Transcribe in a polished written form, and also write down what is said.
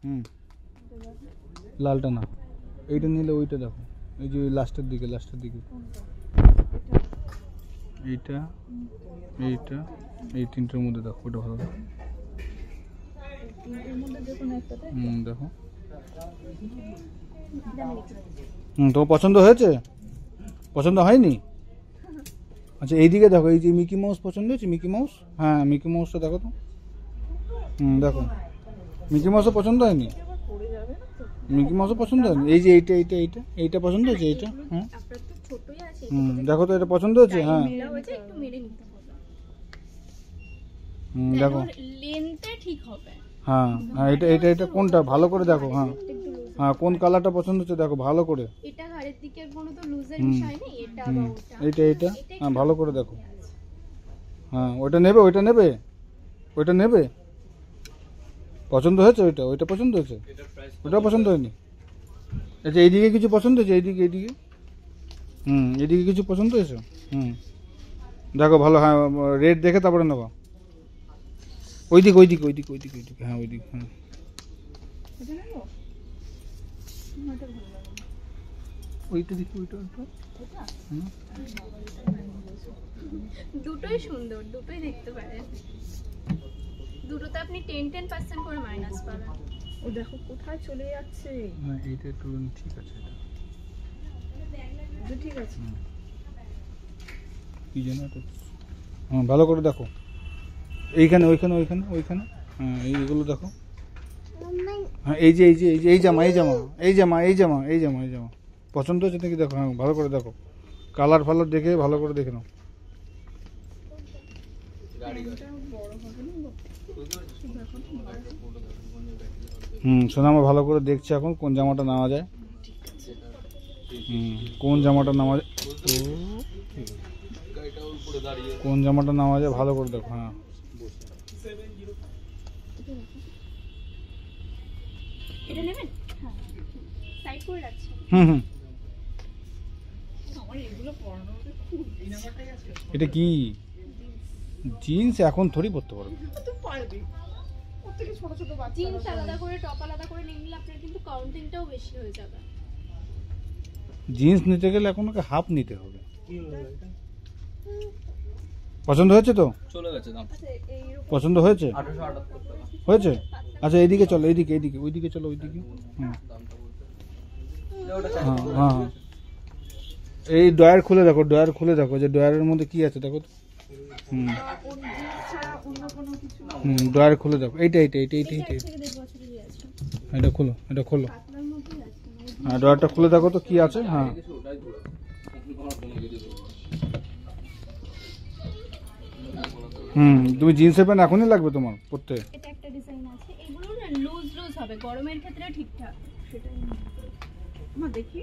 হুম, লালটা না, এইটা নিলে ওইটা দেখো, এই যে লাস্টের দিকে এইটা এইটা এই তিনটের মধ্যে দেখো, ওটা ভালো দেখো। দেখো। তোমার পছন্দ হয়েছে? পছন্দ হয়নি? আচ্ছা এইদিকে দেখো, এই যে মিকি মাউস পছন্দ হয়েছে? মিকি মাউস, হ্যাঁ মিকি মাউসটা দেখো তো। দেখো, মিকি মাউসও পছন্দ হয়নি? মিকি মাউসও পছন্দ হয়নি? এই যে এইটা পছন্দ হয়েছে? এইটা হ্যাঁ, দেখো তো, এটা পছন্দ হয়েছে? হ্যাঁ দেখো, হ্যাঁ হ্যাঁ, এটা কোনটা ভালো করে দেখো। হ্যাঁ হ্যাঁ, কোন কালারটা পছন্দ হচ্ছে দেখো ভালো করে। এইটা হ্যাঁ, ভালো করে দেখো। হ্যাঁ, ওইটা নেবে। পছন্দ হয়েছে? ওইটা পছন্দ হয়েছে? ওটা পছন্দ হয়নি? আচ্ছা এইদিকে কিছু পছন্দ হয়েছে? এইদিকে এদিকে কিছু পছন্দ হয়েছে? দেখো ভালো, হ্যাঁ রেড দেখে তারপরে নেবা। ওইদিকে হ্যাঁ, ওইদিকে হ্যাঁ। ওইটা দেখি, দুটোই সুন্দর, দুটোই দেখতে পারেন। দুটোতে আপনি 10% করে মাইনাস পাবেন। ও দেখো কোথায় চলে যাচ্ছে। হ্যাঁ এইটা একটু ঠিক আছে, এটা ঠিক আছে। কি যেন এটা, হ্যাঁ ভালো করে দেখো। এইখানে হ্যাঁ এইগুলো দেখো। হ্যাঁ এই জামা পছন্দ হচ্ছে নাকি দেখো। হ্যাঁ ভালো করে দেখো, কালার ফালার দেখে ভালো করে দেখে নাও। সোনামা ভালো করে দেখছে এখন কোন জামাটা নেওয়া যায়। কোন জামাটা নেওয়া যায় ভালো করে দেখো। হ্যাঁ এটা নেবেন? হ্যাঁ সাইড করে রাখছি। এটা কি জিন্স? এখন থোড়ি পরতে পারবে। জিন্স আলাদা করে, টপ আলাদা করে নিলে আপনার কিন্তু কাউন্টিংটাও বেশি হয়ে যাবে। জিন্স নিতে গেলে এখন ওকে হাফ নিতে হবে। পছন্দ হয়েছে তো? চলে গেছে দাম। পছন্দ হয়েছে? 1878 হয়েছে? আচ্ছা এইদিকে চলো, ওইদিকে চলো, ওইদিকে। হ্যাঁ হ্যাঁ, এই ড্রয়ার খুলে দেখো, যে ড্রয়ারের মধ্যে কি আছে দেখো তো। ড্রয়ার খুলে দেখো, এইটা খোলো। হ্যাঁ ড্রয়ারটা খুলে দেখো তো কি আছে। হ্যাঁ তুমি জিন্সের প্যান্ট এখনই লাগবে তোমার পরতে? এটা একটা ডিজাইন আছে, এগুলো না লুজ হবে, গরমের ক্ষেত্রে ঠিকঠাক। সেটাই দেখি।